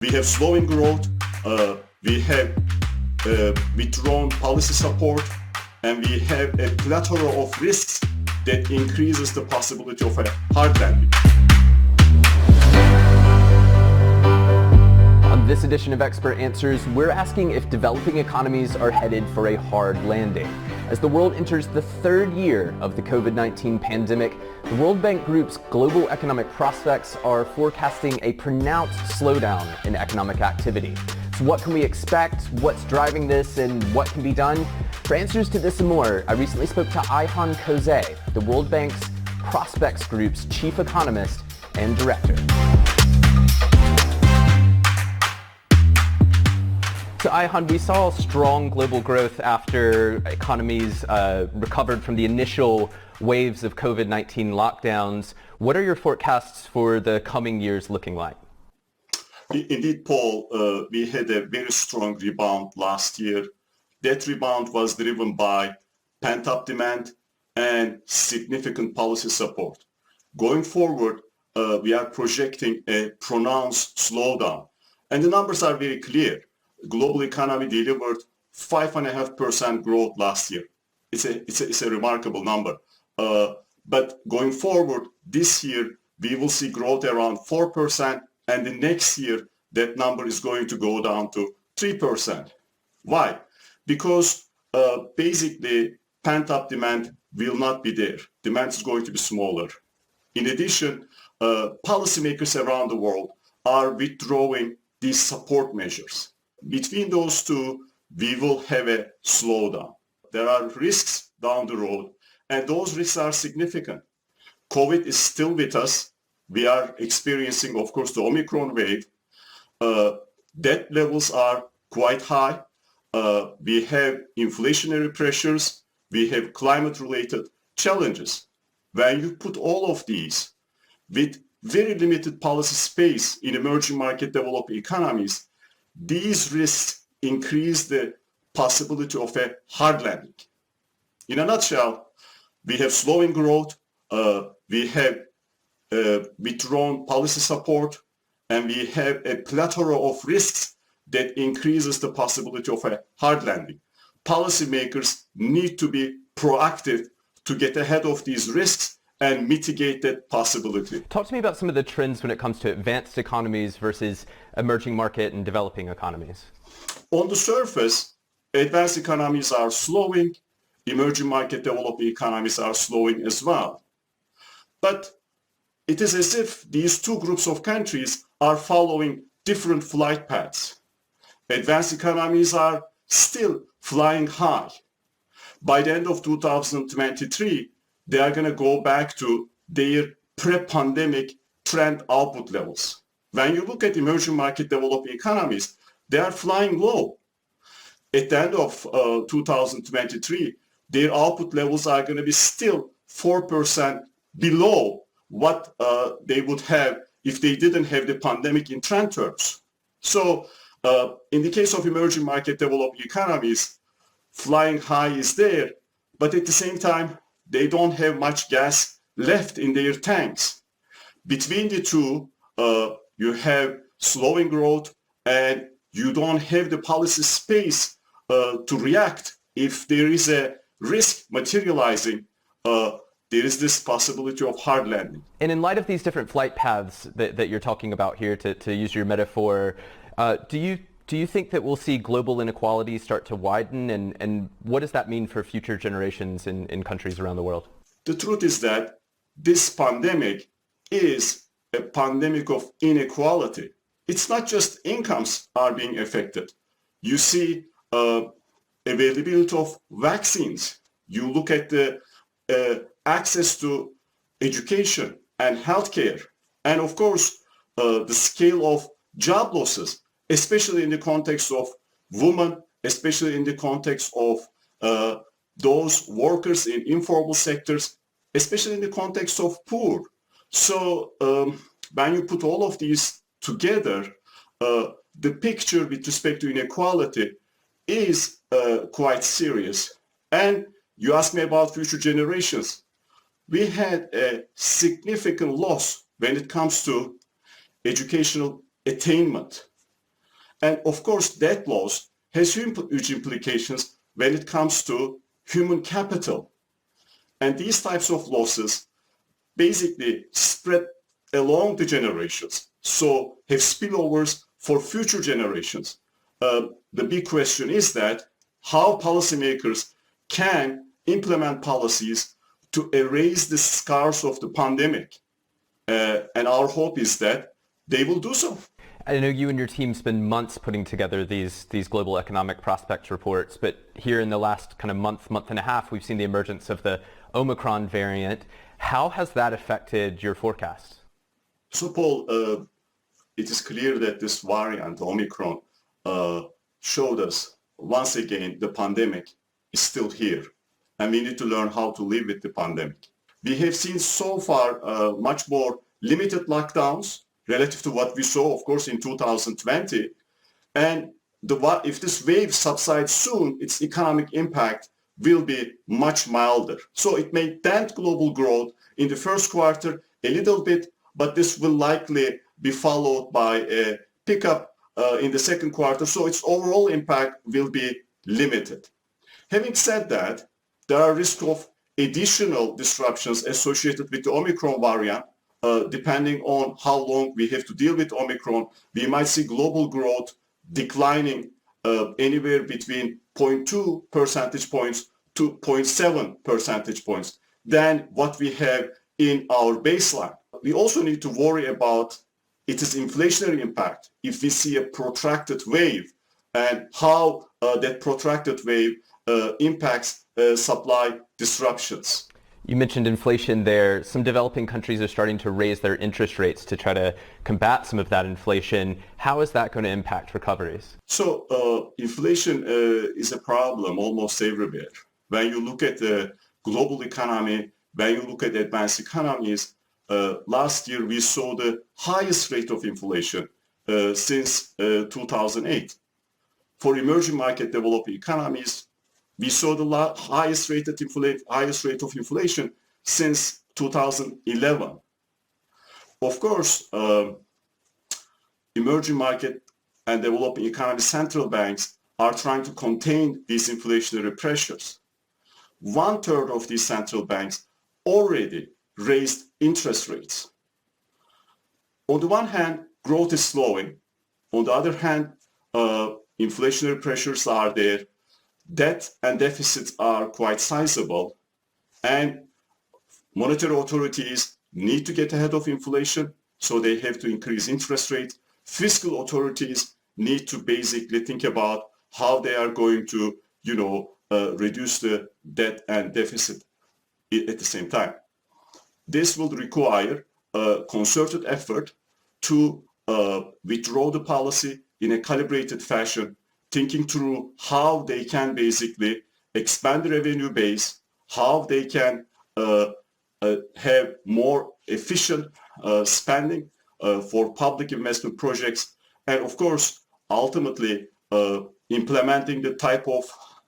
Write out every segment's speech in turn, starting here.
We have slowing growth, we have withdrawn policy support, and we have a plethora of risks that increases the possibility of a hard landing. On this edition of Expert Answers, we're asking if developing economies are headed for a hard landing. As the world enters the third year of the COVID-19 pandemic, the World Bank Group's global economic prospects are forecasting a pronounced slowdown in economic activity. So what can we expect? What's driving this? And what can be done? For answers to this and more, I recently spoke to Ayhan Kozeh, the World Bank's Prospects Group's chief economist and director. So Ayhan, we saw strong global growth after economies recovered from the initial waves of COVID-19 lockdowns. What are your forecasts for the coming years looking like? Indeed, Paul, we had a very strong rebound last year. That rebound was driven by pent-up demand and significant policy support. Going forward, we are projecting a pronounced slowdown. And the numbers are very clear. Global economy delivered 5.5% growth last year. It's a remarkable number. But going forward, this year, we will see growth around 4%, and the next year, that number is going to go down to 3%. Why? Because basically, pent-up demand will not be there. Demand is going to be smaller. In addition, policymakers around the world are withdrawing these support measures. Between those two, we will have a slowdown. There are risks down the road, and those risks are significant. COVID is still with us. We are experiencing, of course, the Omicron wave. Debt levels are quite high. We have inflationary pressures. We have climate-related challenges. When you put all of these with very limited policy space in emerging market developed economies, these risks increase the possibility of a hard landing. In a nutshell, we have slowing growth, we have withdrawn policy support, and we have a plethora of risks that increases the possibility of a hard landing. Policymakers need to be proactive to get ahead of these risks and mitigate that possibility. Talk to me about some of the trends when it comes to advanced economies versus emerging market and developing economies. On the surface, advanced economies are slowing, emerging market developing economies are slowing as well. But it is as if these two groups of countries are following different flight paths. Advanced economies are still flying high. By the end of 2023, they are going to go back to their pre-pandemic trend output levels. When you look at emerging market developing economies, they are flying low. At the end of 2023, their output levels are going to be still 4% below what they would have if they didn't have the pandemic in trend terms. So in the case of emerging market developing economies, flying high is there, but at the same time, they don't have much gas left in their tanks. Between the two, you have slowing growth and you don't have the policy space to react. If there is a risk materializing, there is this possibility of hard landing. And in light of these different flight paths that you're talking about here, to use your metaphor, do you think that we'll see global inequality start to widen? And what does that mean for future generations in countries around the world? The truth is that this pandemic is a pandemic of inequality. It's not just incomes are being affected. You see availability of vaccines. You look at the access to education and healthcare. And of course, the scale of job losses, especially in the context of women, especially in the context of those workers in informal sectors, especially in the context of poor. So when you put all of these together, the picture with respect to inequality is quite serious. And you asked me about future generations. We had a significant loss when it comes to educational attainment. And of course, that loss has huge implications when it comes to human capital. And these types of losses basically spread along the generations, so have spillovers for future generations. The big question is that how policymakers can implement policies to erase the scars of the pandemic. And our hope is that they will do so. I know you and your team spend months putting together these global economic prospects reports, but here in the last kind of month and a half, we've seen the emergence of the Omicron variant. How has that affected your forecast? So, Paul, it is clear that this variant, Omicron, showed us once again the pandemic is still here, and we need to learn how to live with the pandemic. We have seen so far much more limited lockdowns relative to what we saw, of course, in 2020. And if this wave subsides soon, its economic impact will be much milder. So it may dent global growth in the first quarter a little bit, but this will likely be followed by a pickup in the second quarter. So its overall impact will be limited. Having said that, there are risks of additional disruptions associated with the Omicron variant. Depending on how long we have to deal with Omicron, we might see global growth declining anywhere between 0.2 percentage points to 0.7 percentage points than what we have in our baseline. We also need to worry about its inflationary impact if we see a protracted wave and how that protracted wave impacts supply disruptions. You mentioned inflation there. Some developing countries are starting to raise their interest rates to try to combat some of that inflation. How is that going to impact recoveries? So inflation is a problem almost everywhere. When you look at the global economy, when you look at advanced economies, last year we saw the highest rate of inflation since 2008. For emerging market developing economies, we saw the highest rate of inflation since 2011. Of course, emerging market and developing economy central banks are trying to contain these inflationary pressures. 1/3 of these central banks already raised interest rates. On the one hand, growth is slowing. On the other hand, inflationary pressures are there. Debt and deficits are quite sizable, and monetary authorities need to get ahead of inflation, so they have to increase interest rates. Fiscal authorities need to basically think about how they are going to, reduce the debt and deficit at the same time. This will require a concerted effort to withdraw the policy in a calibrated fashion, thinking through how they can basically expand the revenue base, how they can have more efficient spending for public investment projects, and of course, ultimately implementing the type of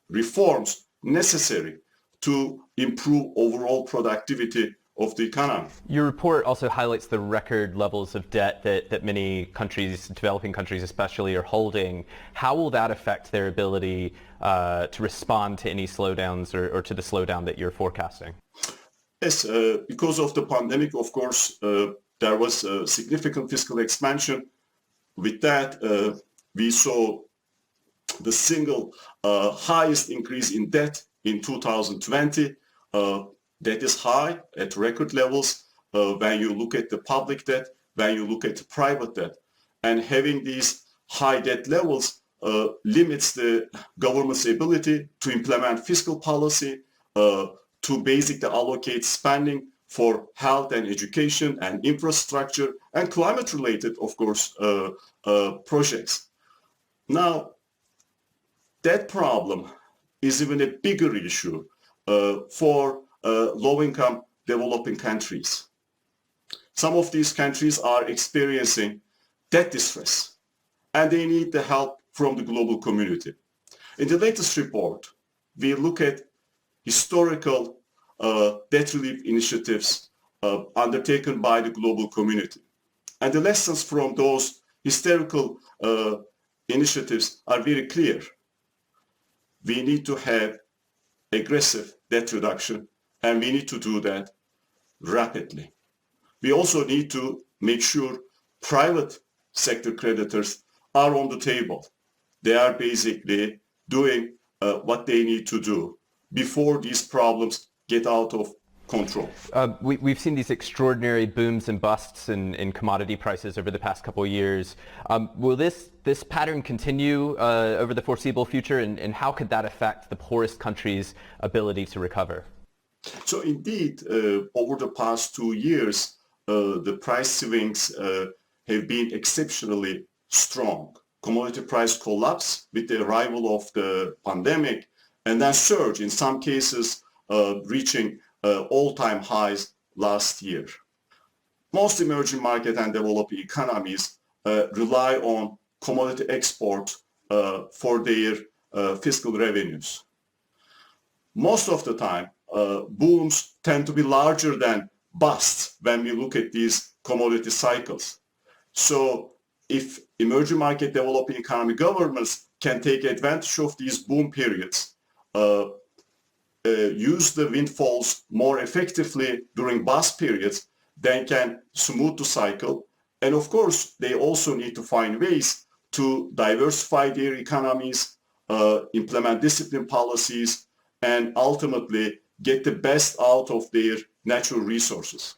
reforms necessary to improve overall productivity of the economy. Your report also highlights the record levels of debt that many countries, developing countries especially, are holding. How will that affect their ability to respond to any slowdowns or to the slowdown that you're forecasting? Yes, because of the pandemic, of course, there was a significant fiscal expansion. With that, we saw the single highest increase in debt in 2020. That is high at record levels when you look at the public debt, when you look at the private debt. And having these high debt levels limits the government's ability to implement fiscal policy, to basically allocate spending for health and education and infrastructure and climate-related, of course, projects. Now, that problem is even a bigger issue for low-income developing countries. Some of these countries are experiencing debt distress, and they need the help from the global community. In the latest report, we look at historical debt relief initiatives undertaken by the global community. And the lessons from those historical initiatives are very clear. We need to have aggressive debt reduction, and we need to do that rapidly. We also need to make sure private sector creditors are on the table. They are basically doing what they need to do before these problems get out of control. We've seen these extraordinary booms and busts in commodity prices over the past couple of years. Will this pattern continue over the foreseeable future, and how could that affect the poorest countries' ability to recover? So indeed, over the past 2 years, the price swings have been exceptionally strong. Commodity price collapse with the arrival of the pandemic, and then surge, in some cases reaching all-time highs last year. Most emerging market and developing economies rely on commodity export for their fiscal revenues. Most of the time, booms tend to be larger than busts when we look at these commodity cycles. So if emerging market developing economy governments can take advantage of these boom periods, use the windfalls more effectively during bust periods, they can smooth the cycle. And of course, they also need to find ways to diversify their economies, implement discipline policies, and ultimately get the best out of their natural resources.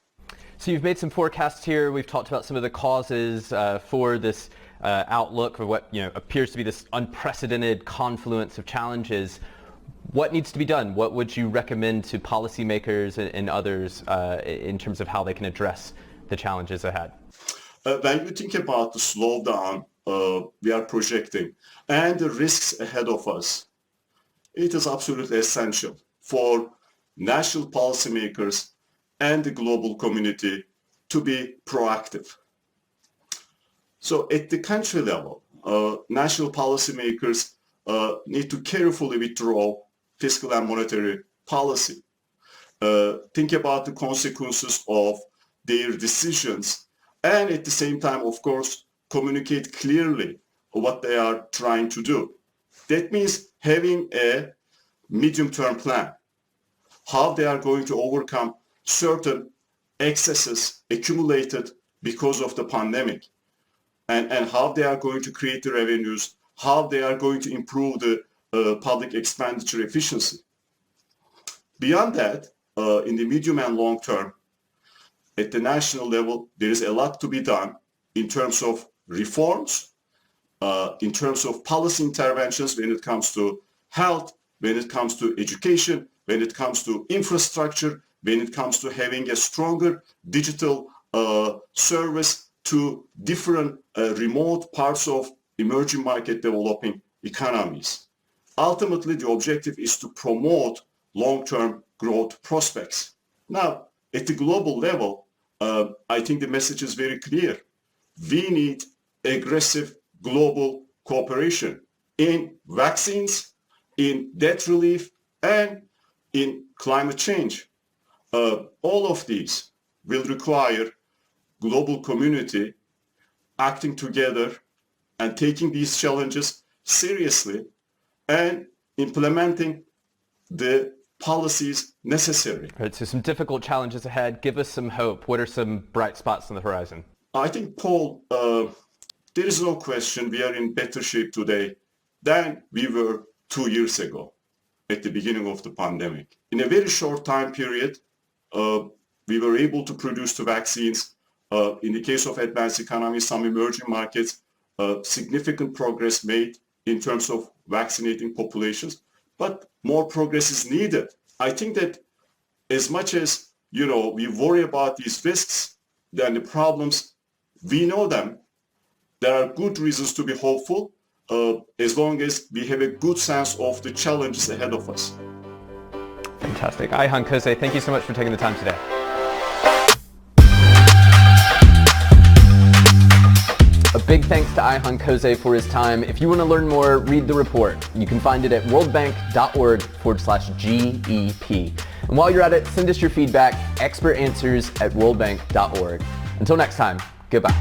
So you've made some forecasts here. We've talked about some of the causes for this outlook, for what appears to be this unprecedented confluence of challenges. What needs to be done? What would you recommend to policymakers and others in terms of how they can address the challenges ahead? When you think about the slowdown we are projecting and the risks ahead of us, it is absolutely essential for national policymakers and the global community to be proactive. So at the country level, national policymakers need to carefully withdraw fiscal and monetary policy. Think about the consequences of their decisions, and at the same time, of course, communicate clearly what they are trying to do. That means having a medium-term plan, how they are going to overcome certain excesses accumulated because of the pandemic, and how they are going to create the revenues, how they are going to improve the public expenditure efficiency. Beyond that, in the medium and long term, at the national level, there is a lot to be done in terms of reforms, in terms of policy interventions when it comes to health, when it comes to education, when it comes to infrastructure, when it comes to having a stronger digital service to different remote parts of emerging market developing economies. Ultimately, the objective is to promote long-term growth prospects. Now, at the global level, I think the message is very clear. We need aggressive global cooperation in vaccines, in debt relief, and in climate change. All of these will require global community acting together and taking these challenges seriously and implementing the policies necessary. Right, so some difficult challenges ahead. Give us some hope. What are some bright spots on the horizon? I think, Paul, there is no question we are in better shape today than we were 2 years ago at the beginning of the pandemic. In a very short time period, we were able to produce the vaccines. In the case of advanced economies, some emerging markets, significant progress made in terms of vaccinating populations, but more progress is needed. I think that as much as, we worry about these risks and the problems, we know them. There are good reasons to be hopeful as long as we have a good sense of the challenges ahead of us. Fantastic. Ayhan Kose, thank you so much for taking the time today. A big thanks to Ayhan Kose for his time. If you want to learn more, read the report. You can find it at worldbank.org/GEP. And while you're at it, send us your feedback, expertanswers@worldbank.org. Until next time, goodbye.